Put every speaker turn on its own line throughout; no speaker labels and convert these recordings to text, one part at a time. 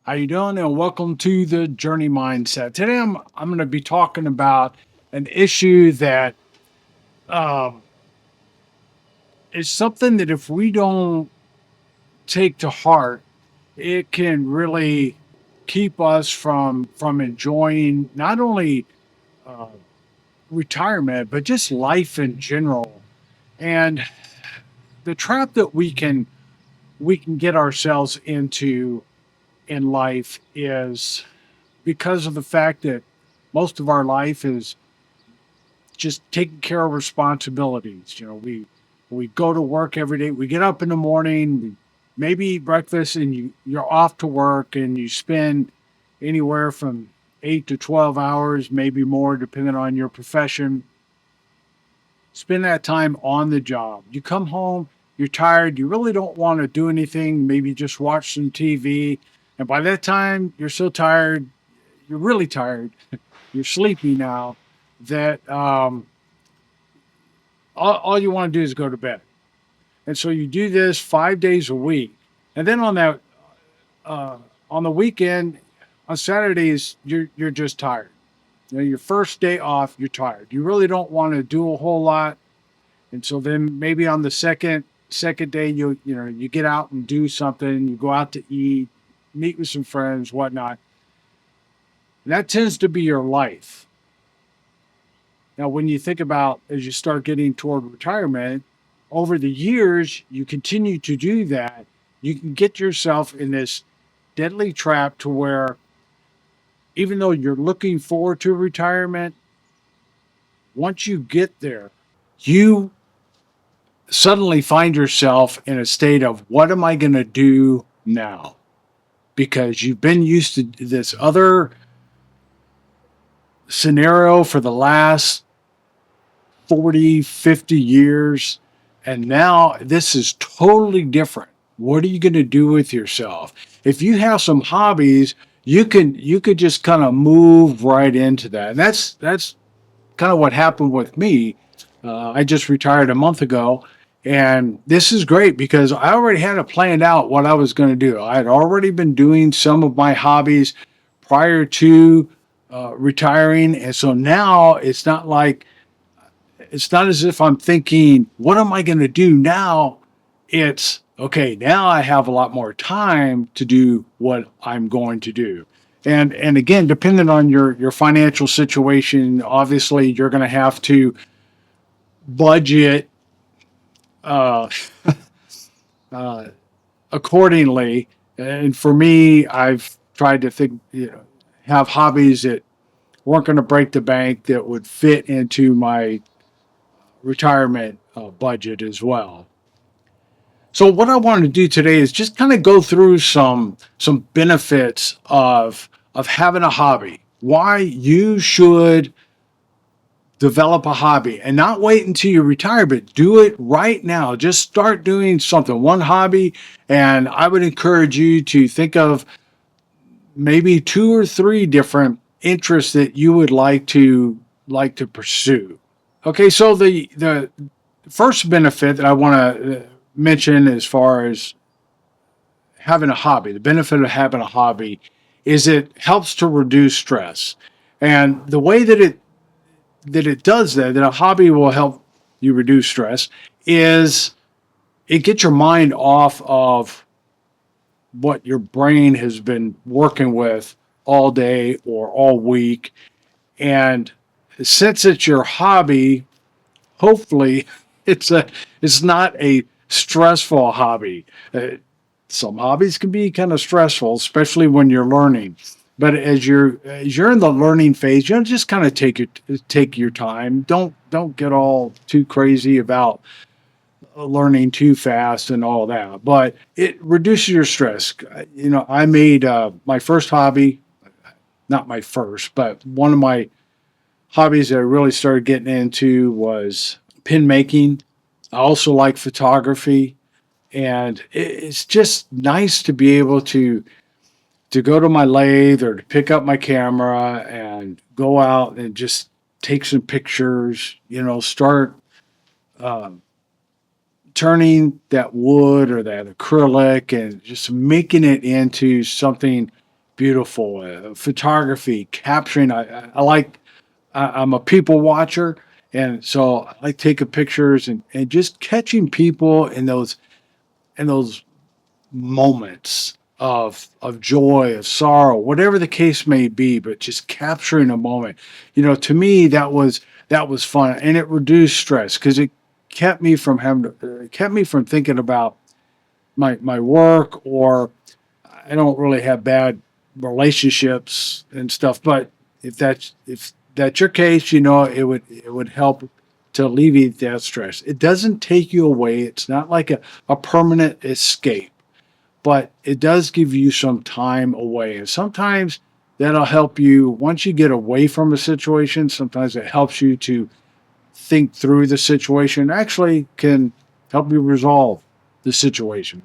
How you doing? And welcome to the Journey Mindset. Today I'm going to be talking about an issue that um, is something that if we don't take to heart, it can really keep us from enjoying not only uh, retirement but just life in general. And the trap that we can get ourselves into in life is because of the fact that most of our life is just taking care of responsibilities. We go to work every day. We get up in the morning, we maybe eat breakfast, and you're off to work, and you spend anywhere from 8 to 12 hours, maybe more, depending on your profession. Spend that time on the job. You come home, you're tired, you really don't want to do anything, maybe just watch some TV. And by that time, you're so tired, you're really tired, you're sleepy now, that all you want to do is go to bed. And so you do this 5 days a week. And then uh, on the weekend, on Saturdays, you're just tired. Your first day off, you're tired. You really don't want to do a whole lot. And so then maybe on the second day, you get out and do something. You go out to eat, meet with some friends, whatnot. And that tends to be your life. Now, when you think about as you start getting toward retirement, over the years, you continue to do that. You can get yourself in this deadly trap to where even though you're looking forward to retirement, once you get there, you suddenly find yourself in a state of what am I going to do now? Because you've been used to this other scenario for the last 40, 50 years. And now this is totally different. What are you going to do with yourself? If you have some hobbies, you could just kind of move right into that. And that's kind of what happened with me. I just retired a month ago, and this is great because I already had it planned out what I was going to do. I had already been doing some of my hobbies prior to retiring, and so now it's not as if I'm thinking, what am I going to do now? It's okay, now I have a lot more time to do what I'm going to do. And again, depending on your financial situation, obviously you're going to have to budget uh, uh, accordingly. And for me, I've tried to think, have hobbies that weren't going to break the bank that would fit into my retirement budget as well. So what I wanted to do today is just kind of go through some benefits of having a hobby. Why you should develop a hobby and not wait until you retire, but do it right now. Just start doing something, one hobby, and I would encourage you to think of maybe two or three different interests that you would like to pursue. Okay, so the first benefit that I want to mention as far as having a hobby, the benefit of having a hobby is it helps to reduce stress. And the way that it does that a hobby will help you reduce stress is it gets your mind off of what your brain has been working with all day or all week. And since it's your hobby, hopefully it's not a stressful hobby. Some hobbies can be kind of stressful, especially when you're learning. But as you're in the learning phase, just kind of take your time. Don't get all too crazy about learning too fast and all that. But it reduces your stress. I made my first hobby, not my first, but one of my hobbies that I really started getting into was pin making. I also like photography, and it's just nice to be able to go to my lathe or to pick up my camera and go out and just take some pictures. Start um, turning that wood or that acrylic and just making it into something beautiful. Photography, capturing. I like. I'm a people watcher, and so I like taking pictures and just catching people in those moments of joy, of sorrow, whatever the case may be, but just capturing a moment. To me that was fun, and it reduced stress because it kept me from it kept me from thinking about my work, or I don't really have bad relationships and stuff. But if that's your case, it would help to alleviate that stress. It doesn't take you away. It's not like a permanent escape, but it does give you some time away. And sometimes that'll help you once you get away from a situation. Sometimes it helps you to think through the situation, actually can help you resolve the situation,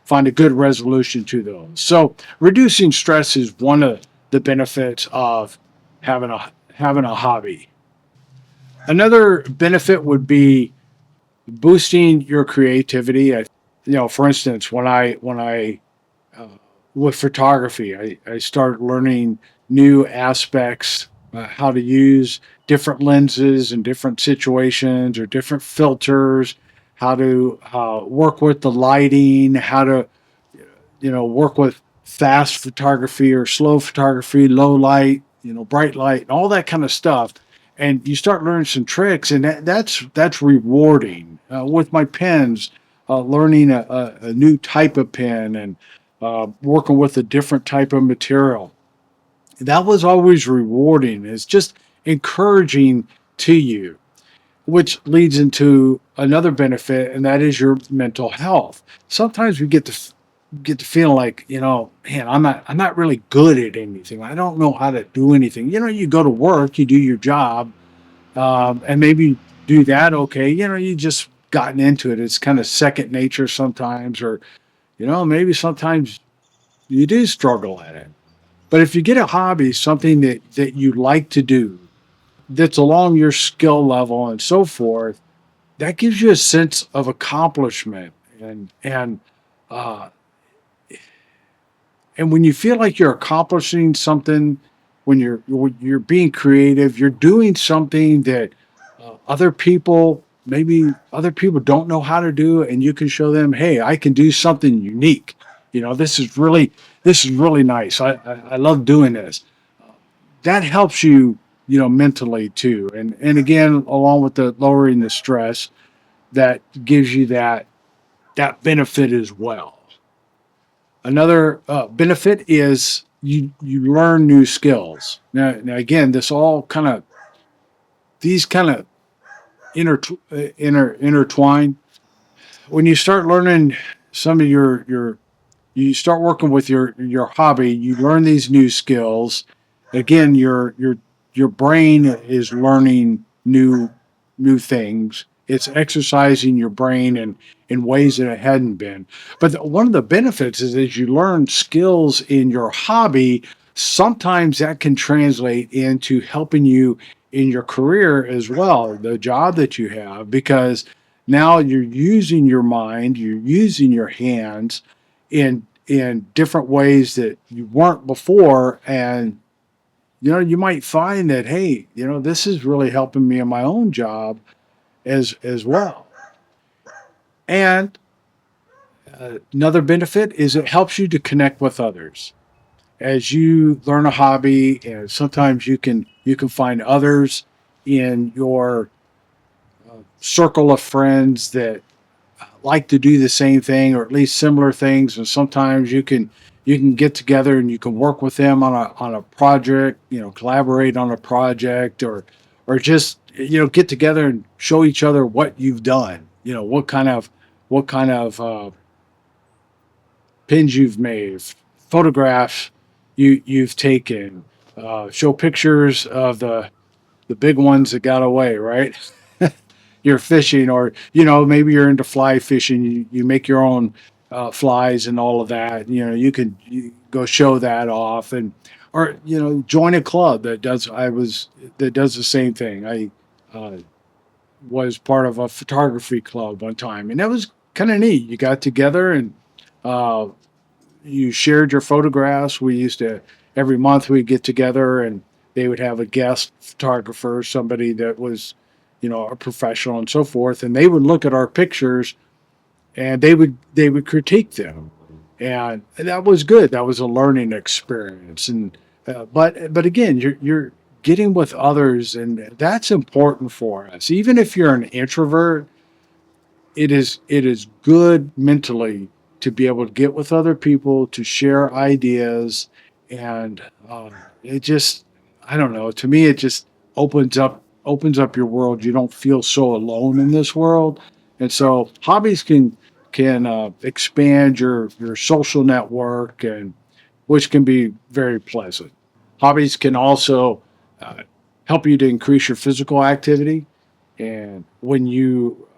find a good resolution to those. So reducing stress is one of the benefits of having a hobby. Another benefit would be boosting your creativity. For instance, when I uh, with photography, I started learning new aspects, how to use different lenses in different situations or different filters, how to work with the lighting, how to work with fast photography or slow photography, low light, bright light, and all that kind of stuff. And you start learning some tricks, and that's rewarding. With my pens, learning a new type of pen and working with a different type of material, that was always rewarding. It's just encouraging to you, which leads into another benefit, and that is your mental health. Sometimes we get to feel like, man, I'm not really good at anything. I don't know how to do anything. You go to work, you do your job, and maybe you do that okay. You just gotten into it. It's kind of second nature sometimes, or maybe sometimes you do struggle at it. But if you get a hobby, something that you like to do, that's along your skill level and so forth, that gives you a sense of accomplishment. And and uh, and when you feel like you're accomplishing something, when you're being creative, you're doing something that other people don't know how to do, and you can show them, hey, I can do something unique. This is really nice. I love doing this. That helps you, mentally too. And again, along with the lowering the stress, that gives you that benefit as well. Another benefit is you learn new skills. Now again, these kind of intertwine. When you start learning some of you start working with your hobby, you learn these new skills. Again, your brain is learning new things. It's exercising your brain in ways that it hadn't been. But one of the benefits is as you learn skills in your hobby, sometimes that can translate into helping you in your career as well, the job that you have, because now you're using your mind, you're using your hands in different ways that you weren't before. And you might find that, hey, this is really helping me in my own job as well. And another benefit is it helps you to connect with others as you learn a hobby. And sometimes you can find others in your circle of friends that like to do the same thing or at least similar things. And sometimes you can get together and you can work with them on a project, collaborate on a project, or just get together and show each other what you've done. What kind of pins you've made, photographs you've taken, show pictures of the big ones that got away, right? You're fishing, or maybe you're into fly fishing. You make your own flies and all of that. You go show that off, and or join a club that does the same thing. I was part of a photography club one time, and that was kind of neat. You got together and uh, you shared your photographs. We used to every month we'd get together and they would have a guest photographer, somebody that was, a professional and so forth, and they would look at our pictures and they would critique them, and that was good. That was a learning experience, and but again, you're getting with others, and that's important for us. Even if you're an introvert, it is good mentally to be able to get with other people, to share ideas, and it just, I don't know, to me it just opens up your world. You don't feel so alone in this world, and so hobbies can expand your social network, and which can be very pleasant. Hobbies can also uh, help you to increase your physical activity, and when you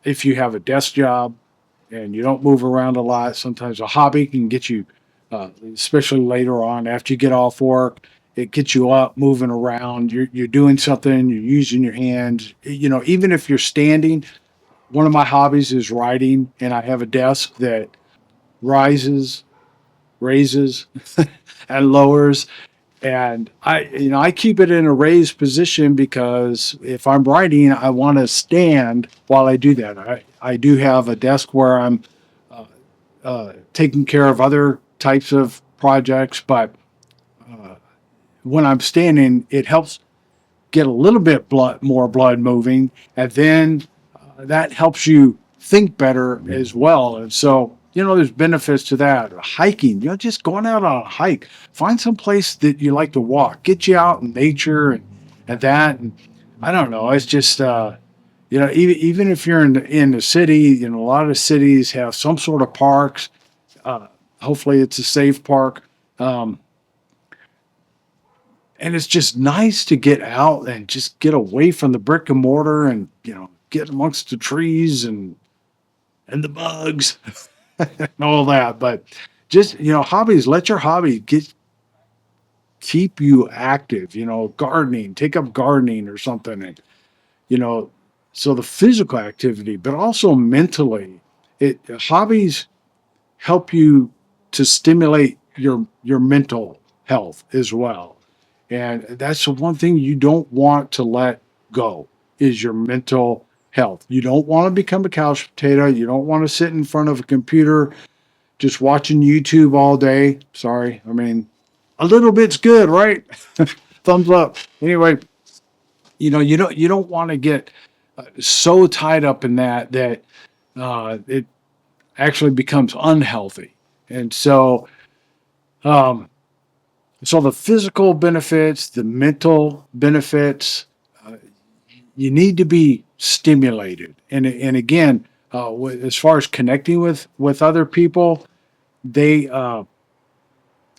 if you have a desk job and you don't move around a lot, sometimes a hobby can get you, especially later on after you get off work, it gets you up, moving around. You're doing something, you're using your hands. Even if you're standing, one of my hobbies is writing, and I have a desk that rises, raises, and lowers, and I keep it in a raised position because if I'm writing, I want to stand while I do that. I do have a desk where I'm taking care of other types of projects, but when I'm standing, it helps get a little bit more blood moving, and then that helps you think better as well. And so, there's benefits to that. Hiking, just going out on a hike, find some place that you like to walk, get you out in nature and that. And I don't know, it's just, even if you're in the city, a lot of cities have some sort of parks. Uh, Hopefully, it's a safe park. Um, and it's just nice to get out and just get away from the brick and mortar and get amongst the trees and the bugs and all that. But just hobbies, let your hobby keep you active. Gardening, take up gardening or something, and you know so the physical activity, but also mentally, it hobbies help you to stimulate your mental health as well. And that's the one thing you don't want to let go is your mental health. You don't want to become a couch potato. You don't want to sit in front of a computer just watching YouTube all day. Sorry. I mean, a little bit's good, right? Thumbs up. Anyway, you don't want to get so tied up in that it actually becomes unhealthy. And so the physical benefits, the mental benefits, you need to be stimulated. And again, as far as connecting with other people, they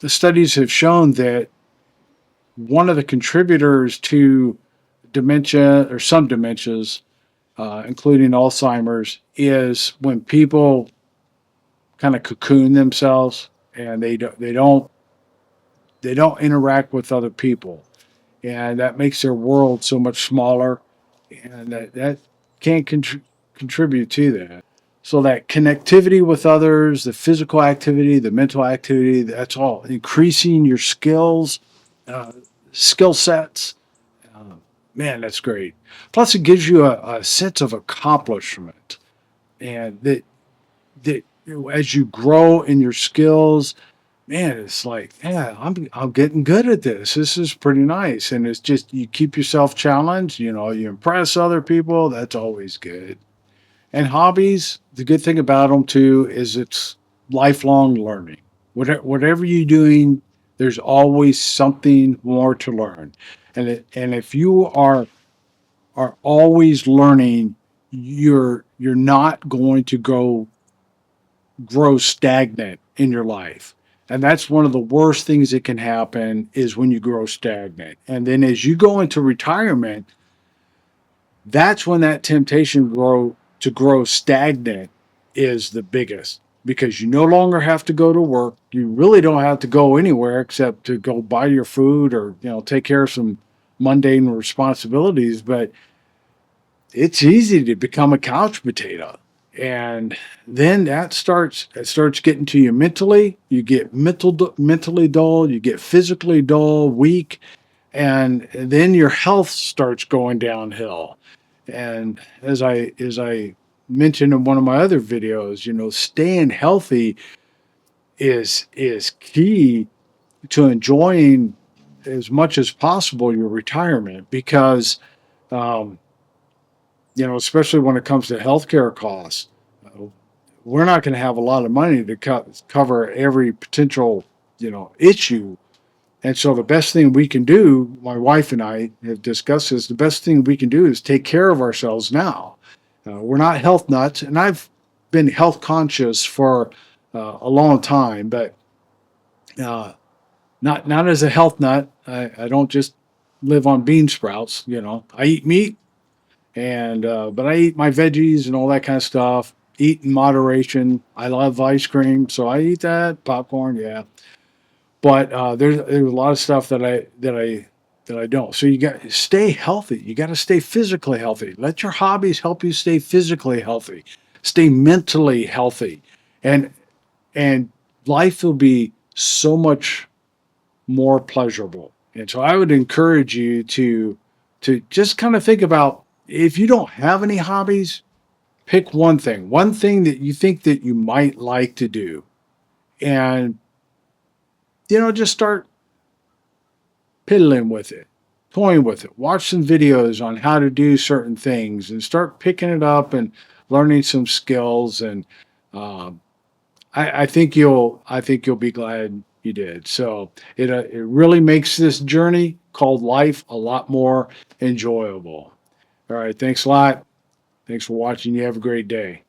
the studies have shown that one of the contributors to dementia or some dementias, including Alzheimer's, is when people kind of cocoon themselves and they don't interact with other people, and that makes their world so much smaller, and that can contribute to that. So that connectivity with others, the physical activity, the mental activity, that's all increasing your skills, uh, skill sets. Uh, Man, that's great. Plus, it gives you a sense of accomplishment, and that as you grow in your skills, man, it's like, yeah, I'm getting good at this. This is pretty nice. And it's just you keep yourself challenged, you impress other people. That's always good. And hobbies, the good thing about them too is it's lifelong learning. Whatever you're doing, there's always something more to learn. And if you are always learning, you're not going to grow stagnant in your life. And that's one of the worst things that can happen is when you grow stagnant. And then as you go into retirement, that's when that temptation to grow stagnant is the biggest, because you no longer have to go to work. You really don't have to go anywhere except to go buy your food or take care of some mundane responsibilities. But it's easy to become a couch potato, And then it starts getting to you mentally. You get mentally dull, you get physically dull, weak, and then your health starts going downhill. And as I mentioned in one of my other videos, staying healthy is key to enjoying as much as possible your retirement, because um, especially when it comes to healthcare costs, uh, we're not going to have a lot of money to cover every potential issue. And so the best thing we can do, my wife and I have discussed this, the best thing we can do is take care of ourselves now. We're not health nuts, and I've been health conscious for a long time, but uh, not as a health nut. I don't just live on bean sprouts. I eat meat, and but I eat my veggies and all that kind of stuff. Eat in moderation. I love ice cream, so I eat that popcorn. Yeah, but there's a lot of stuff that I don't. So you got to stay healthy. You got to stay physically healthy. Let your hobbies help you stay physically healthy. Stay mentally healthy, and and life will be so much more pleasurable. And so I would encourage you to just kind of think about, if you don't have any hobbies, pick one thing that you think that you might like to do, and just start piddling with it, toying with it. Watch some videos on how to do certain things and start picking it up and learning some skills. And um, I think you'll be glad you did. So it really makes this journey called life a lot more enjoyable. All right, thanks a lot. Thanks for watching. You have a great day.